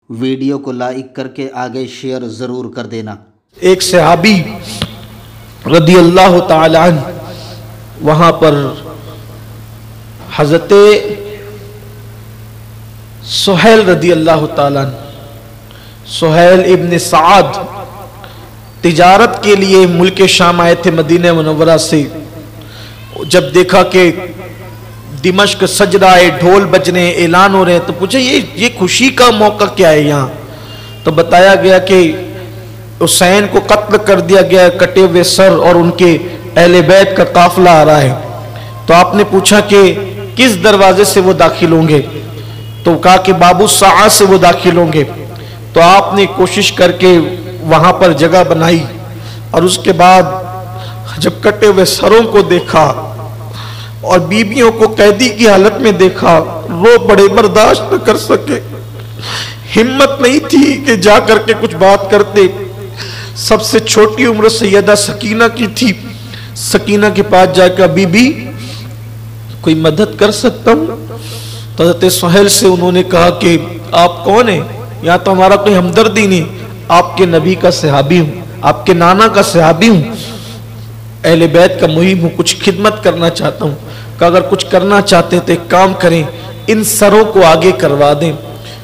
Video کو like کر کے آگے شیئر ضرور کر دینا۔ ایک صحابی رضی اللہ تعالی عنہ وہاں پر حضرت سہیل رضی اللہ تعالی عنہ، سہیل ابن سعد تجارت کے لیے ملک شام آئے تھے مدینہ منورہ سے۔ جب دیکھا کہ دمشق سج رہا ہے، ڈھول بج رہے ہیں، اعلان ہو رہے ہیں، تو پوچھا یہ خوشی کا موقع کیا ہے یہاں؟ تو بتایا گیا کہ حسین کو قتل کر دیا گیا، کٹے ہوئے سر اور ان کے اہل بیت کا قافلہ آ رہا ہے۔ تو آپ نے پوچھا کہ کس دروازے سے وہ داخل ہوں گے؟ تو کہا کہ بابو سعد سے وہ داخل ہوں گے۔ تو آپ نے کوشش کر کے وہاں پر جگہ بنائی، اور اس کے بعد جب کٹے ہوئے سروں کو دیکھا اور بیویوں کو قیدی کی حالت میں دیکھا، رو پڑے، برداشت نہ کر سکے، ہمت نہیں تھی کہ جا کر کے کچھ بات کرتے۔ سب سے چھوٹی عمر سیدہ سکینہ کی تھی۔ سکینہ کے پاس جا کے بی بی کوئی مدد کر سکتا ہوں؟ تو حضرت سہیل سے انہوں نے کہا کہ آپ کون ہیں؟ یہاں تو ہمارا کوئی ہمدردی نہیں، آپ کے نبی کا صحابی ہوں، آپ کے نانا کا صحابی ہوں، اہل بیت کا مہم ہوں، کچھ خدمت کرنا چاہتا ہوں۔ کہ اگر کچھ کرنا چاہتے تو ایک کام کریں، ان سروں کو آگے کروا دیں،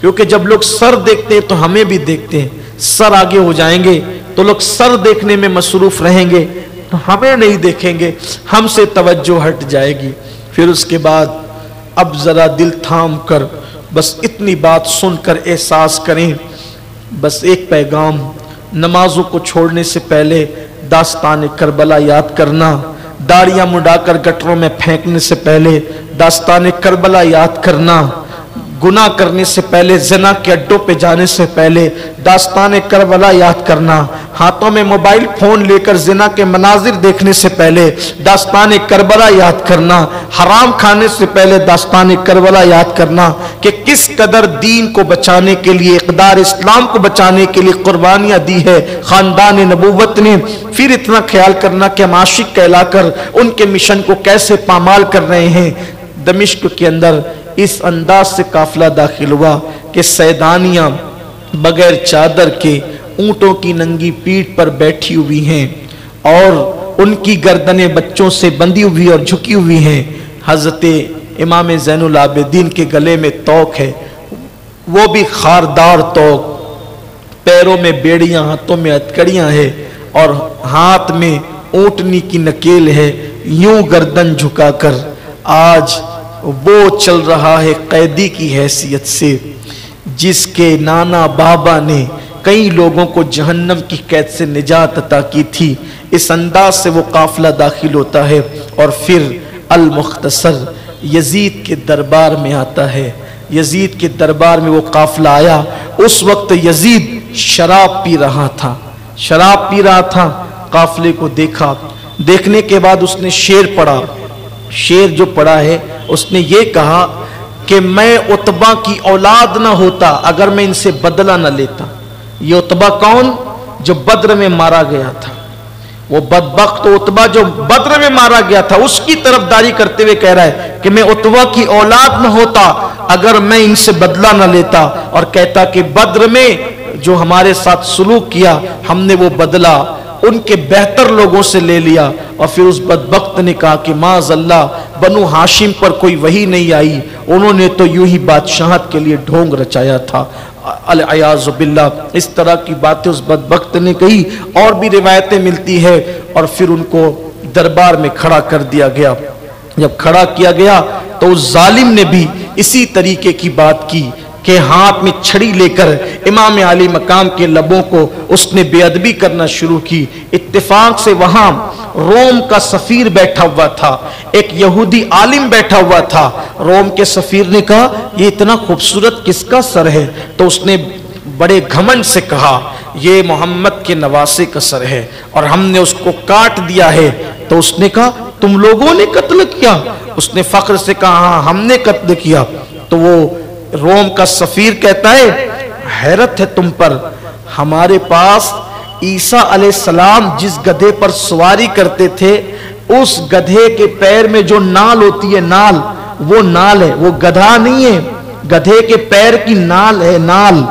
کیونکہ جب لوگ سر دیکھتے ہیں تو ہمیں بھی دیکھتے ہیں۔ سر آگے ہو جائیں گے تو لوگ سر دیکھنے میں مصروف رہیں گے، تو ہمیں نہیں دیکھیں گے، ہم سے توجہ ہٹ جائے گی۔ پھر اس کے بعد اب ذرا دل تھام کر بس اتنی بات سن کر احساس کریں، بس ایک پیغام، نمازوں کو چھوڑنے سے پہلے داستان کربلا یاد کرنا، داڑیاں مڈا کر گٹروں میں پھینکنے سے پہلے داستان کربلا یاد کرنا، گناہ کرنے سے پہلے، زنا کے اڈوں پہ جانے سے پہلے داستان کربلا یاد کرنا، ہاتھوں میں موبائل فون لے کر زنا کے مناظر دیکھنے سے پہلے داستان کربلا یاد کرنا، حرام کھانے سے پہلے داستان کربلا یاد کرنا کہ کس قدر دین کو بچانے کے لیے، اقدار اسلام کو بچانے کے لیے قربانیاں دی ہے خاندان نبوت نے۔ پھر اتنا خیال کرنا کہ ہم عاشق کہلا کر ان کے مشن کو کیسے پامال کر رہے ہیں۔ دمشق کے اندر اس انداز سے قافلہ داخل ہوا کہ سیدانیاں بغیر چادر کے اونٹوں کی ننگی پیٹھ پر بیٹھی ہوئی ہیں، اور ان کی گردنیں بچوں سے بندھی ہوئی اور جھکی ہوئی ہیں۔ حضرت امام زین العابدین کے گلے میں توق ہے، وہ بھی خاردار توق، پیروں میں بیڑیاں، ہاتھوں میں ہتھکڑیاں ہیں، اور ہاتھ میں اونٹنی کی نکیل ہے۔ یوں گردن جھکا کر آج وہ چل رہا ہے قیدی کی حیثیت سے، جس کے نانا بابا نے کئی لوگوں کو جہنم کی قید سے نجات عطا کی تھی۔ اس انداز سے وہ قافلہ داخل ہوتا ہے، اور پھر المختصر یزید کے دربار میں آتا ہے۔ یزید کے دربار میں وہ قافلہ آیا۔ اس وقت یزید شراب پی رہا تھا، قافلے کو دیکھا، دیکھنے کے بعد اس نے شعر پڑھا۔ شعر جو پڑھا ہے اس نے یہ کہا کہ میں عتبہ کی اولاد نہ ہوتا اگر میں ان سے بدلہ نہ لیتا۔ یہ عتبہ کون؟ جو بدر میں مارا گیا تھا، وہ بدبخت عتبہ جو بدر میں مارا گیا تھا، اس کی طرفداری کرتے ہوئے کہہ رہا ہے کہ میں عتبہ کی اولاد نہ ہوتا اگر میں ان سے بدلہ نہ لیتا، اور کہتا کہ بدر میں جو ہمارے ساتھ سلوک کیا ہم نے وہ بدلہ ان کے بہتر لوگوں سے لے لیا۔ اور پھر اس بدبخت نے کہا کہ معاذ اللہ، بنو ہاشم پر کوئی وحی نہیں آئی، انہوں نے تو یوں ہی بادشاہت کے لیے ڈھونگ رچایا تھا، العیاذ باللہ۔ اس طرح کی باتیں اس بدبخت نے کہی، اور بھی روایتیں ملتی ہے۔ اور پھر ان کو دربار میں کھڑا کر دیا گیا۔ جب کھڑا کیا گیا تو اس ظالم نے بھی اسی طریقے کی بات کی کہ ہاتھ میں چھڑی لے کر امام علی مقام کے لبوں کو اس نے بے ادبی کرنا شروع کی۔ اتفاق سے وہاں روم کا سفیر بیٹھا ہوا تھا، ایک یہودی عالم بیٹھا ہوا تھا۔ روم کے سفیر نے کہا یہ اتنا خوبصورت کس کا سر ہے؟ تو اس نے بڑے گھمنڈ سے کہا یہ محمد کے نواسے کا سر ہے، اور ہم نے اس کو کاٹ دیا ہے۔ تو اس نے کہا تم لوگوں نے قتل کیا؟ اس نے فخر سے کہا ہاں ہم نے قتل کیا۔ تو وہ روم کا سفیر کہتا ہے حیرت ہے تم پر، ہمارے پاس عیسیٰ علیہ السلام جس گدھے پر سواری کرتے تھے، اس گدھے کے پیر میں جو نال ہوتی ہے، نال، وہ نال ہے، وہ گدھا نہیں ہے، گدھے کے پیر کی نال ہے، نال۔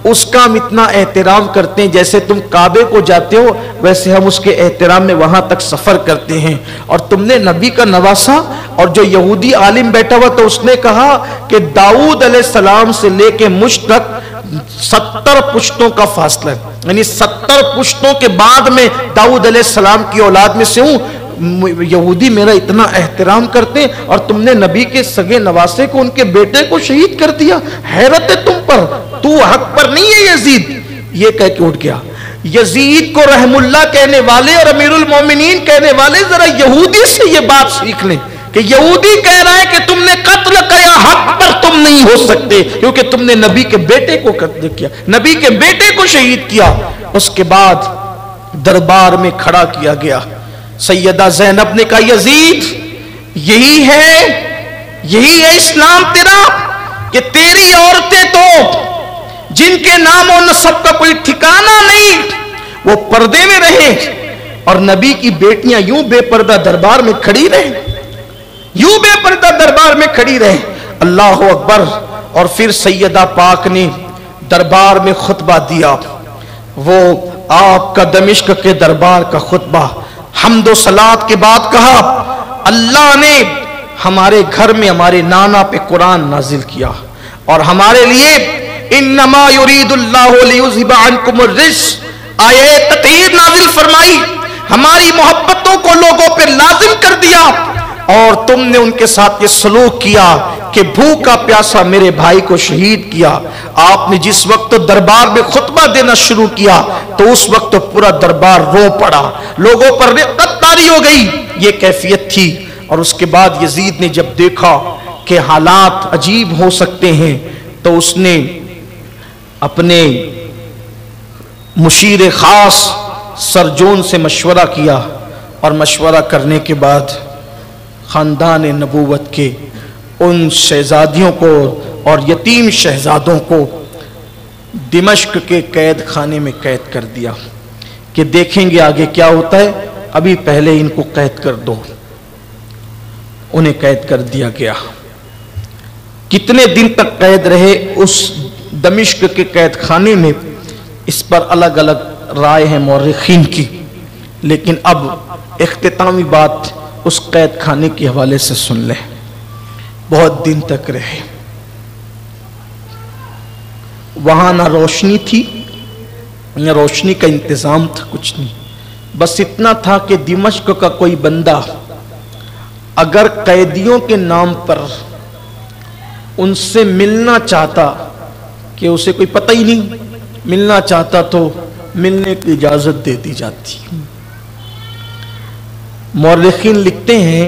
اس کا ہم اتنا احترام کرتے ہیں، جیسے تم کعبے کو جاتے ہو ویسے ہم اس کے احترام میں وہاں تک سفر کرتے ہیں۔ اور تم نے نبی کا نواسا، اور جو یہودی عالم بیٹھا ہوا تو اس نے کہا کہ داؤد علیہ السلام سے لے کے مجھ تک 70 پشتوں کا فاصلہ ہے، یعنی 70 پشتوں کے بعد میں داؤد علیہ السلام کی اولاد میں سے ہوں۔ یہودی میرا اتنا احترام کرتے، اور تم نے نبی کے سگے نواسے کو، ان کے بیٹے کو شہید کر دیا، حیرت ہے تم پر، تو حق پر نہیں ہے یزید۔ یہ کہہ کے اٹھ گیا۔ یزید کو رحم اللہ کہنے والے اور امیر المومنین کہنے والے ذرا یہودی سے یہ بات سیکھ لیں کہ یہودی کہہ رہا ہے کہ تم نے قتل کیا، حق پر تم نہیں ہو سکتے کیونکہ تم نے نبی کے بیٹے کو قتل کیا، نبی کے بیٹے کو شہید کیا۔ اس کے بعد دربار میں کھڑا کیا گیا۔ سیدہ زینب نے کہا یزید یہی ہے اسلام تیرا کہ تیری عورتیں تو جن کے نام و نسب کا کوئی ٹھکانہ نہیں وہ پردے میں رہیں، اور نبی کی بیٹیاں یوں بے پردہ دربار میں کھڑی رہیں، یوں بے پردہ دربار میں کھڑی رہیں۔ اللہ اکبر۔ اور پھر سیدہ پاک نے دربار میں خطبہ دیا، وہ آپ کا دمشق کے دربار کا خطبہ، حمد و صلات کے بعد کہا اللہ نے ہمارے گھر میں ہمارے نانا پہ قرآن نازل کیا، اور ہمارے لیے انما یرید اللہ لیذھب عنکم الرجس آیے تطہیر نازل فرمائی، ہماری محبتوں کو لوگوں پہ لازم کر دیا، اور تم نے ان کے ساتھ یہ سلوک کیا کہ بھوکا پیاسا میرے بھائی کو شہید کیا۔ آپ نے جس وقت دربار میں خطبہ دینا شروع کیا تو اس وقت پورا دربار رو پڑا، لوگوں پر رقت طاری ہو گئی، یہ کیفیت تھی۔ اور اس کے بعد یزید نے جب دیکھا کہ حالات عجیب ہو سکتے ہیں تو اس نے اپنے مشیر خاص سرجون سے مشورہ کیا، اور مشورہ کرنے کے بعد خاندان نبوت کے ان شہزادیوں کو اور یتیم شہزادوں کو دمشق کے قید خانے میں قید کر دیا کہ دیکھیں گے آگے کیا ہوتا ہے، ابھی پہلے ان کو قید کر دو۔ انہیں قید کر دیا گیا۔ کتنے دن تک قید رہے اس دمشق کے قید خانے میں، اس پر الگ الگ رائے ہیں مورخین کی، لیکن اب اختتامی بات اس قید خانے کے حوالے سے سن لیں۔ بہت دن تک رہے، وہاں نہ روشنی تھی نہ روشنی کا انتظام تھا، کچھ نہیں، بس اتنا تھا کہ دمشق کا کوئی بندہ اگر قیدیوں کے نام پر ان سے ملنا چاہتا، کہ اسے کوئی پتہ ہی نہیں، ملنا چاہتا تو ملنے کی اجازت دے دی جاتی۔ مورخین لکھتے ہیں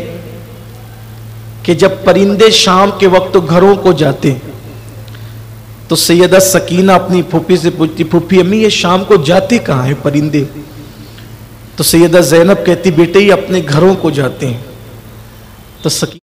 کہ جب پرندے شام کے وقت گھروں کو جاتے تو سیدہ سکینہ اپنی پھوپھی سے پوچھتی، پھوپھی امی یہ شام کو جاتے کہاں ہیں پرندے؟ تو سیدہ زینب کہتی بیٹے یہ اپنے گھروں کو جاتے ہیں۔ تو سکینہ